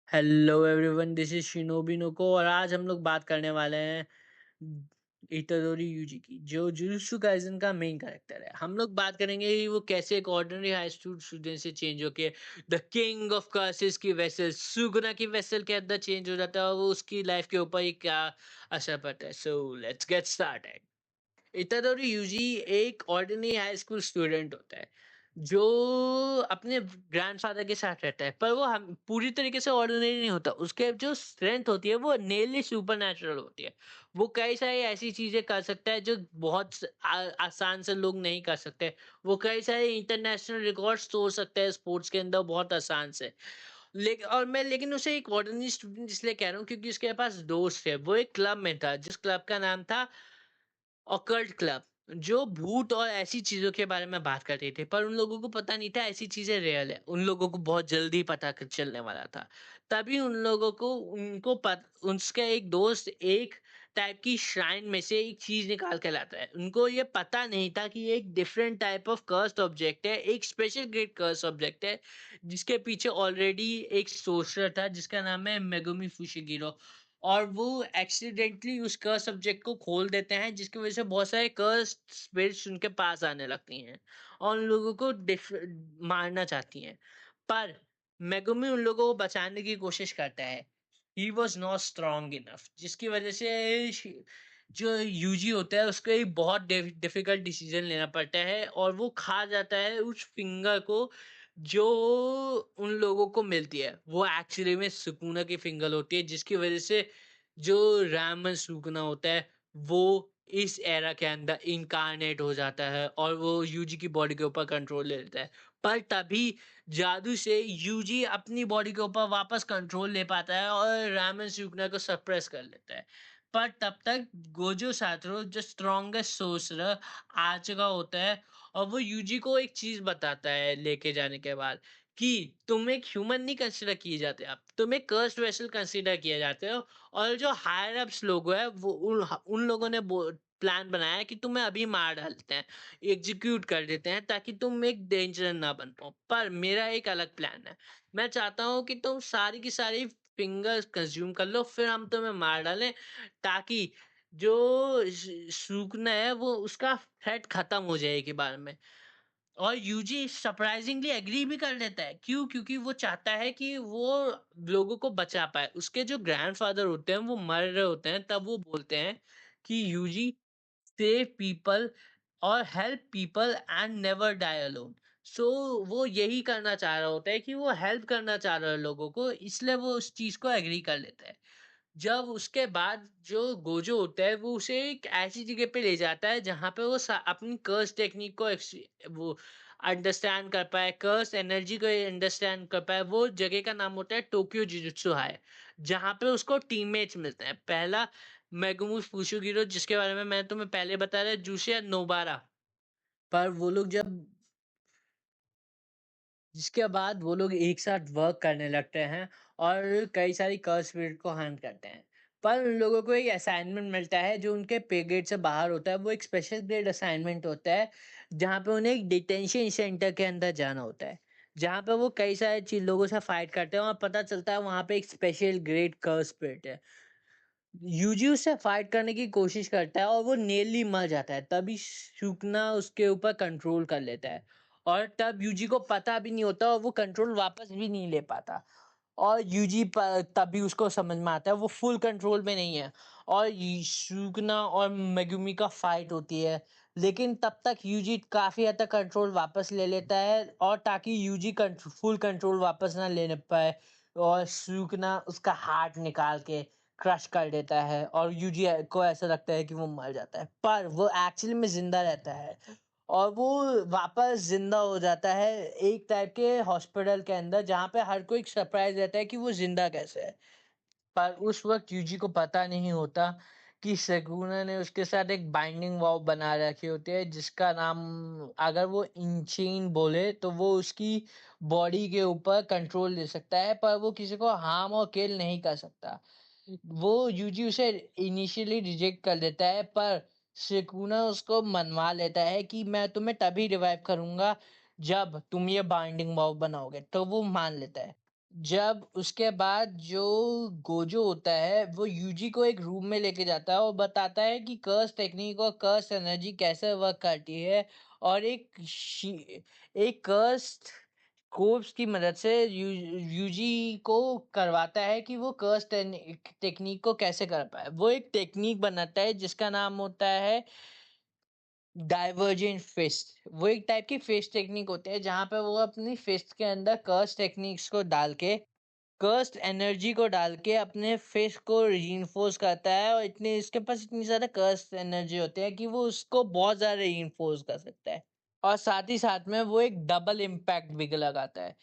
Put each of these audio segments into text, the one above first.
Hello everyone, this is Shinobi Nuko और आज हम लोग बात करने वाले हैं इतोदोरी यूजी की, जो जुजुत्सु काइसन का मेन कैरेक्टर है। हम लोग बात करेंगे कि वो कैसे एक ऑर्डिनरी हाई स्कूल स्टूडेंट से चेंज होके द किंग ऑफ कर्सेस की वेसल सुगुना की वेसल के अंदर चेंज हो जाता है और वो उसकी लाइफ के ऊपर ही क्या असर पड़ता है। So let's get started. Itadori Yuji एक ऑर्डिनरी हाई स्कूल स्टूडेंट होता है जो अपने ग्रैंडफादर के साथ रहता है, पर वो हम पूरी तरीके से ऑर्डिनरी नहीं होता। उसके जो स्ट्रेंथ होती है वो नेरली सुपर नेचुरल होती है। वो कई सारी ऐसी चीजें कर सकता है जो आसान से लोग नहीं कर सकते। वो कई सारे इंटरनेशनल रिकॉर्ड्स तोड़ सकता है स्पोर्ट्स के अंदर बहुत आसान से। लेकिन उसे एक ऑर्डिनरी स्टूडेंट इसलिए कह रहा हूँ क्योंकि उसके पास दोस्त है। वो एक क्लब में था जिस क्लब का नाम था ऑकल्ट क्लब, जो भूत और ऐसी चीजों के बारे में बात करते थे। पर उन लोगों को पता नहीं था ऐसी चीजें रियल है। उन लोगों को बहुत जल्दी चलने वाला था। तभी उन लोगों को उसका एक दोस्त एक टाइप की श्राइन में से एक चीज निकाल के लाता है। उनको ये पता नहीं था कि ये एक different type of cursed object है, एक स्पेशल ग्रेड कर्स ऑब्जेक्ट है जिसके पीछे ऑलरेडी एक सोर्सर था जिसका नाम है मेगुमी फुशिगिरो। और वो एक्सीडेंटली उस कर्स सब्जेक्ट को खोल देते हैं जिसकी वजह से बहुत सारे कर्स स्पिरिट्स उनके पास आने लगती हैं और उन लोगों को मारना चाहती हैं। पर मेगुमी उन लोगों को बचाने की कोशिश करता है। He was not strong enough, जिसकी वजह से जो यूजी होता है उसको एक बहुत डिफिकल्ट डिसीजन लेना पड़ता है और वो खा जाता है उस फिंगर को जो उन लोगों को मिलती है। वो एक्चुअली में सुकुना की फिंगर होती है जिसकी वजह से जो रामन सुकुना होता है वो इस एरा के अंदर इनकारनेट हो जाता है और वो यूजी की बॉडी के ऊपर कंट्रोल ले लेता है। पर तभी जादू से यूजी अपनी बॉडी के ऊपर वापस कंट्रोल ले पाता है और रामन सुकुना को सप्रेस कर लेता है। पर तब तक गोजो सातरो जो स्ट्रॉन्गेस्ट सोर्सरर आ चुका होता है और वो यूजी को एक चीज बताता है लेके जाने के बाद कि तुम एक ह्यूमन नहीं कंसिडर किए जाते, आप तुम एक कर्स्ड वेसल कंसिडर किए जाते हो। और जो हायर अप्स लोग हैं वो उन लोगों ने प्लान बनाया है कि तुम्हें अभी मार डालते हैं, एग्जीक्यूट कर देते हैं ताकि तुम एक डेंजर ना बन पाओ। पर मेरा एक अलग प्लान है। मैं चाहता हूँ कि तुम सारी की सारी फिंगर्स कंज्यूम कर लो फिर हम तुम्हें मार डालें ताकि जो सूखना है वो उसका थ्रेट खत्म हो जाए एक बार में। और यूजी सरप्राइजिंगली एग्री भी कर लेता है। क्यों? क्योंकि वो चाहता है कि वो लोगों को बचा पाए। उसके जो ग्रैंडफादर होते हैं वो मर रहे होते हैं तब वो बोलते हैं कि यूजी सेव पीपल और help people and never die alone. So वो यही करना चाह रहा होता है कि वो हेल्प करना चाह रहा है लोगों को, इसलिए वो उस चीज को एग्री कर लेता है। जब उसके बाद जो गोजो होता है वो उसे एक ऐसी जगह पे ले जाता है जहाँ पे वो अपनी कर्स टेक्निक को वो अंडरस्टैंड कर पाए, कर्स एनर्जी को अंडरस्टैंड कर पाए। वो जगह का नाम होता है टोक्यो जुजुत्सु हाई, जहाँ पे उसको टीममेट्स मिलते हैं। पहला मेगुमू फुशुगिरो, जिसके बारे में मैं तुम्हें पहले बता रहा, जूशिया नोबारा। पर वो लोग जब जिसके बाद वो लोग एक साथ वर्क करने लगते हैं और कई सारी कर्स स्पिरिट को हंट करते हैं। पर उन लोगों को एक असाइनमेंट मिलता है जो उनके पे ग्रेड से बाहर होता है। वो एक स्पेशल ग्रेड असाइनमेंट होता है जहाँ पे उन्हें एक डिटेंशन सेंटर के अंदर जाना होता है, जहाँ पे वो कई सारे चीज लोगों से फाइट करते हैं और पता चलता है वहाँ पे एक स्पेशल ग्रेड कर्स स्पिरिट है। यूजी उससे फाइट करने की कोशिश करता है और वो नेली मर जाता है। तभी शुकना उसके ऊपर कंट्रोल कर लेता है और तब यूजी को पता भी नहीं होता और वो कंट्रोल वापस भी नहीं ले पाता। और तभी उसको समझ में आता है वो फुल कंट्रोल में नहीं है और शुकना और मेगुमी का फाइट होती है। लेकिन तब तक यूजी काफी हद तक कंट्रोल वापस ले लेता है और ताकि यूजी फुल कंट्रोल वापस ना ले पाए और शुकना उसका हार्ट निकाल के क्रश कर देता है और यूजी को ऐसा लगता है कि वो मर जाता है, पर वो एक्चुअली में जिंदा रहता है। और वो वापस जिंदा हो जाता है एक टाइप के हॉस्पिटल के अंदर जहाँ पे हर कोई सरप्राइज रहता है कि वो जिंदा कैसे है। पर उस वक्त यूजी को पता नहीं होता कि सेगुना ने उसके साथ एक बाइंडिंग वॉव बना रखी होती है जिसका नाम, अगर वो इंचेन बोले तो वो उसकी बॉडी के ऊपर कंट्रोल ले सकता है पर वो किसी को हार्म और किल नहीं कर सकता। वो यूजी उसे इनिशियली रिजेक्ट कर देता है पर सेकुना उसको मनवा लेता है कि मैं तुम्हें तभी रिवाइव करूंगा जब तुम ये बाइंडिंग वॉव बनाओगे, तो वो मान लेता है। जब उसके बाद जो गोजो होता है वो यूजी को एक रूम में लेके जाता है और बताता है कि कर्स टेक्निक और कर्स एनर्जी कैसे वर्क करती है, और एक कर्स कोर्स की मदद से यूजी को करवाता है कि वो कर्स टेक्निक को कैसे कर पाए। वो एक टेक्निक बनाता है जिसका नाम होता है डाइवर्जेंट फिस्ट। वो एक टाइप की फिस्ट टेक्निक होती है जहां पे वो अपनी फिस्ट के अंदर कर्स टेक्निक्स को डाल के, कर्स्ट एनर्जी को डाल के अपने फेस को रीइंफोर्स करता है, और इतने इसके पास इतनी ज़्यादा कर्स्ट एनर्जी होती है कि वो उसको बहुत ज़्यादा रीइंफोर्स कर सकता है। और साथ ही साथ में वो एक डबल इम्पैक्ट भी लगाता है।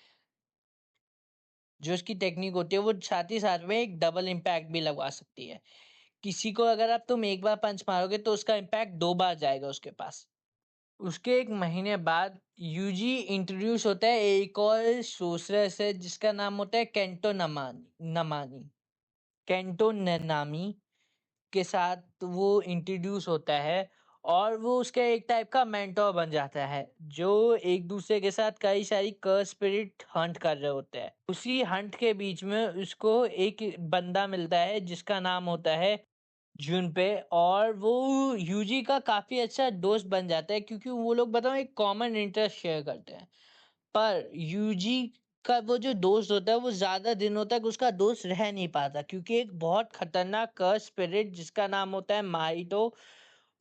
जो उसकी टेक्निक होती है वो साथ ही साथ में एक डबल इम्पैक्ट भी लगवा सकती है। किसी को अगर आप तुम एक बार पंच मारोगे तो उसका इम्पैक्ट 2 बार जाएगा उसके पास। उसके 1 महीने बाद यूजी इंट्रोड्यूस होता है एक और सोर्सर से जिसका नाम होता है केंटो नमानी। केंटो ननामी के साथ वो इंट्रोड्यूस होता है, और वो उसका एक टाइप का मेंटोर बन जाता है, जो एक दूसरे के साथ कई सारी कर्स स्पिरिट हंट कर रहे होते हैं। उसी हंट के बीच में उसको एक बंदा मिलता है जिसका नाम होता है जुनपे, और वो यूजी का काफी अच्छा दोस्त बन जाता है क्योंकि वो लोग बताओ एक कॉमन इंटरेस्ट शेयर करते हैं। पर यूजी का वो जो दोस्त होता है वो ज्यादा दिनों तक उसका दोस्त रह नहीं पाता, क्योंकि एक बहुत खतरनाक कर्स स्पिरिट जिसका नाम होता है माइटो,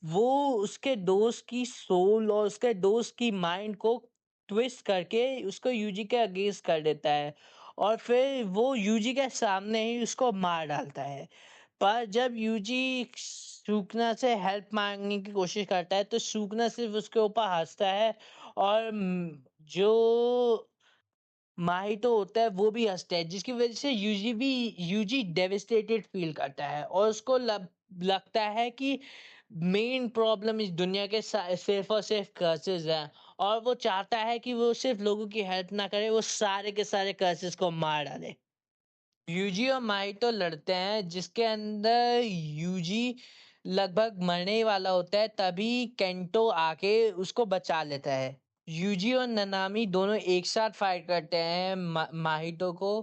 वो उसके दोस्त की सोल और उसके दोस्त की माइंड को ट्विस्ट करके उसको यूजी के अगेंस्ट कर देता है, और फिर वो यूजी के सामने ही उसको मार डालता है। पर जब यूजी सूकना से हेल्प मांगने की कोशिश करता है तो सूकना सिर्फ उसके ऊपर हंसता है, और जो माहितो होता है वो भी हंसता है, जिसकी वजह से यूजी डेविस्टेटेड फील करता है, और उसको लगता है कि मेन प्रॉब्लम इस दुनिया के सिर्फ और सिर्फ कर्सेस हैं, और वो चाहता है कि वो सिर्फ लोगों की हेल्प ना करे, वो सारे के सारे कर्सेस को मार डाले। यूजी और माइटो लड़ते हैं जिसके अंदर यूजी लगभग मरने ही वाला होता है, तभी केंटो आके उसको बचा लेता है। यूजी और ननामी दोनों एक साथ फाइट करते हैं माहितो को,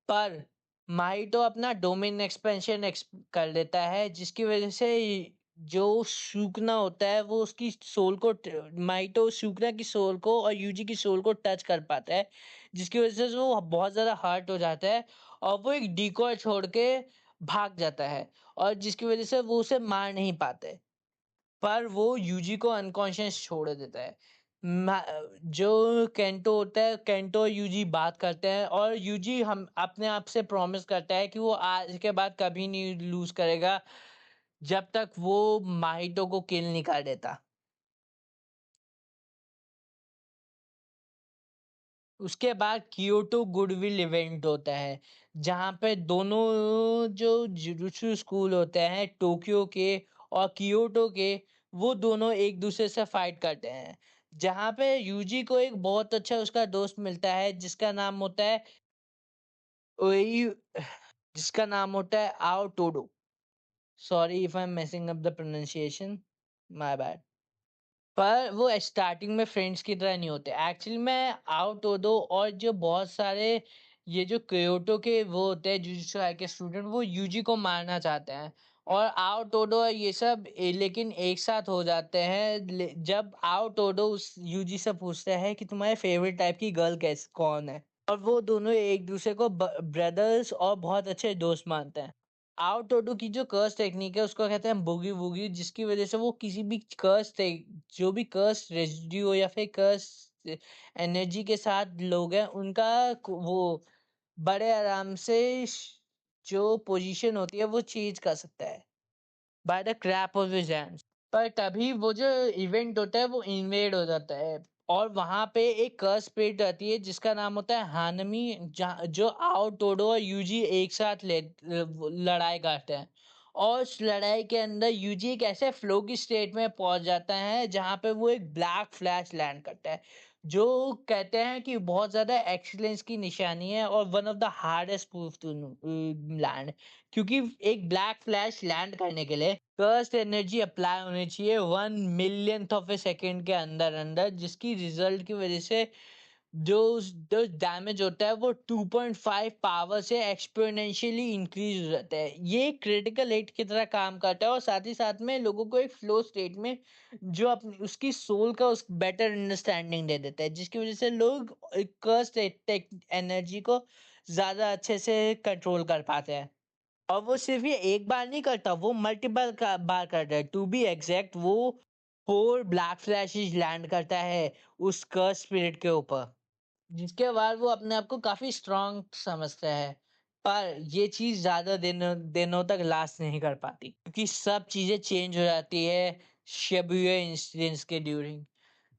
पर माहितो अपना डोमेन एक्सपेंशन कर देता है, जिसकी वजह से जो सूकना होता है वो उसकी सोल को माहितो सूकना की सोल को और यूजी की सोल को टच कर पाता है, जिसकी वजह से वो बहुत ज्यादा हर्ट हो जाता है, और वो एक डिकॉय छोड़ के भाग जाता है, और जिसकी वजह से वो उसे मार नहीं पाते, पर वो यूजी को अनकॉन्शियस छोड़ देता है। जो केंटो होता है, केंटो और यूजी बात करते हैं, और यूजी हम अपने आप से प्रॉमिस करता है कि वो आज के बाद कभी नहीं लूज करेगा जब तक वो माहितो को किल नहीं कर देता। उसके बाद कियोटो गुडविल इवेंट होता है जहाँ पे दोनों जो जुजुत्सु स्कूल होते हैं टोक्यो के और कियोटो के, वो दोनों एक दूसरे से फाइट करते हैं, जहाँ पे यूजी को एक बहुत अच्छा उसका दोस्त मिलता है जिसका नाम होता है ओई, जिसका नाम होता है Aoi Todo. Sorry if I am messing up the pronunciation, my bad. पर वो स्टार्टिंग में फ्रेंड्स की तरह नहीं होते, एक्चुअली में आउट ओदो और जो बहुत सारे ये जो क्योटो के वो होते हैं जुजुत्सु के स्टूडेंट, वो यूजी को मारना चाहते हैं, और आउट ओडो ये सब लेकिन एक साथ हो जाते हैं जब आउट ओडो उस यूजी से पूछते हैं कि तुम्हारे फेवरेट टाइप की गर्ल कैस कौन है, और वो दोनों एक दूसरे को ब्रदर्स और बहुत अच्छे दोस्त मानते हैं। आउट ऑटो की जो कर्स टेक्निक है उसको कहते हैं बूगी वूगी, जिसकी वजह से वो किसी भी जो भी कर्स रेजिड्यू या फिर कर्स एनर्जी के साथ लोग हैं उनका वो बड़े आराम से जो पोजीशन होती है वो चेंज कर सकता है by the clap of his hands. पर तभी वो जो इवेंट होता है वो इन्वेड हो जाता है, और वहां पे एक कर्स स्पिरिट आती है जिसका नाम होता है हानमी, जो आओ टोडो और यूजी एक साथ लड़ाई करते हैं, और उस लड़ाई के अंदर यूजी एक ऐसे फ्लो की स्टेट में पहुंच जाता है जहां पे वो एक ब्लैक फ्लैश लैंड करता है, जो कहते हैं कि बहुत ज्यादा एक्सीलेंस की निशानी है और one of the hardest proof to land, क्योंकि एक ब्लैक फ्लैश लैंड करने के लिए कर्स्ट एनर्जी अप्लाई होनी चाहिए 1 मिलियंथ ऑफ ए सेकेंड के अंदर अंदर, जिसकी रिजल्ट की वजह से जो जो डैमेज होता है वो 2.5 पावर से एक्सपोनेंशियली इंक्रीज हो जाता है। ये क्रिटिकल हिट की तरह काम करता है और साथ ही साथ में लोगों को एक फ्लो स्टेट में जो अपनी उसकी सोल का उस बेटर अंडरस्टैंडिंग दे देता है, जिसकी वजह से लोग कर्स एनर्जी को ज्यादा अच्छे से कंट्रोल कर पाते हैं। और वो सिर्फ ये एक बार नहीं करता, वो मल्टीपल बार करता है। टू बी एग्जैक्ट, वो 4 ब्लैक फ्लैशेस लैंड करता है उस कर्स स्पिरिट के ऊपर, जिसके बाद वो अपने आप को काफी स्ट्रांग समझता है। पर ये चीज ज्यादा दिनों दिनों तक लास्ट नहीं कर पाती, क्योंकि सब चीजें चेंज हो जाती है शिबुया इंसिडेंट्स के ड्यूरिंग,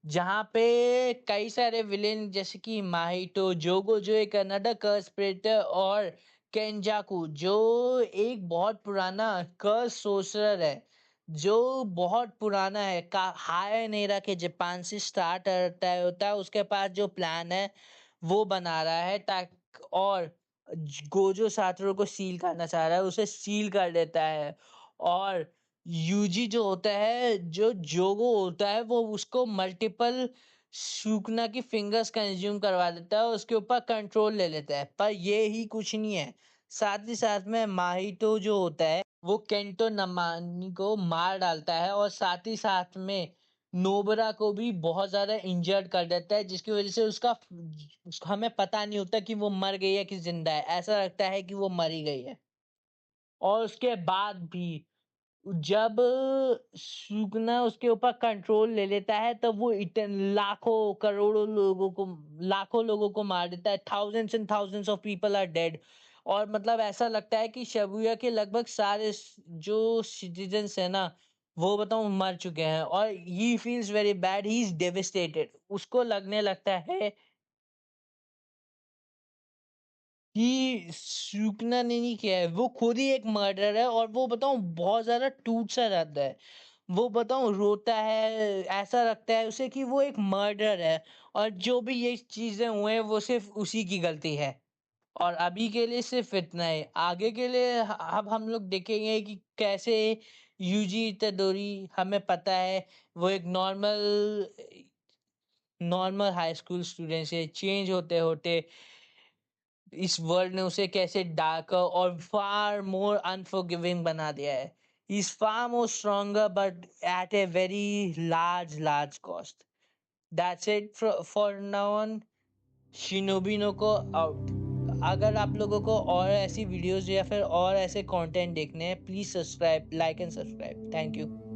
जहाँ पे कई सारे विलेन जैसे कि माहितो, जोगो जो एक कनाडा कर्स स्पिरिट, और केंजाकू जो एक बहुत पुराना कर्स सोर्सरर है, जो बहुत पुराना है, का हायर नेरा के जापान से स्टार्ट होता है। उसके पास जो प्लान है वो बना रहा है, ताकि और गोजो सातोरू को सील करना चाह रहा है, उसे सील कर देता है। और यूजी जो होता है, जो जोगो होता है, वो उसको मल्टीपल सूखना की फिंगर्स कंज्यूम करवा देता है और उसके ऊपर कंट्रोल ले लेता है। पर ये ही कुछ नहीं है, साथ ही साथ में माहितो जो होता है वो केंटो नमानी को मार डालता है और साथ ही साथ में नोबरा को भी बहुत ज्यादा इंजर्ड कर देता है, जिसकी वजह से हमें पता नहीं होता कि वो मर गई है कि जिंदा है, ऐसा लगता है कि वो मरी गई है। और उसके बाद भी जब सुगना उसके ऊपर कंट्रोल ले लेता है, तब वो लाखों करोड़ों लोगों को, लाखों लोगों को मार देता है। Thousands and thousands of people are dead. और मतलब ऐसा लगता है कि शिबुया के लगभग सारे जो सिटीजन्स है ना, वो बताऊं मर चुके हैं। और he feels very bad, he is devastated. उसको लगने लगता है कि सूचना ने नहीं किया है, वो खुद ही एक मर्डर है। और वो बताऊं बहुत ज्यादा टूट सा जाता है, वो बताऊं रोता है, ऐसा लगता है उसे कि वो एक मर्डर है, और जो भी ये चीजें हुए हैं वो सिर्फ उसी की गलती है। और अभी के लिए सिर्फ इतना ही, आगे के लिए अब हम लोग देखेंगे कि कैसे यूजी इतादोरी, हमें पता है वो एक normal normal high school student से चेंज होते होते इस वर्ल्ड ने उसे कैसे डार्कर और फार मोर अनफॉरगिविंग बना दिया है। He is far more stronger but at a very large cost. That's it for now on. शिनोबी नो को आउट। अगर आप लोगों को और ऐसी वीडियोस या फिर और ऐसे कंटेंट देखने हैं, please subscribe, like and subscribe. Thank you.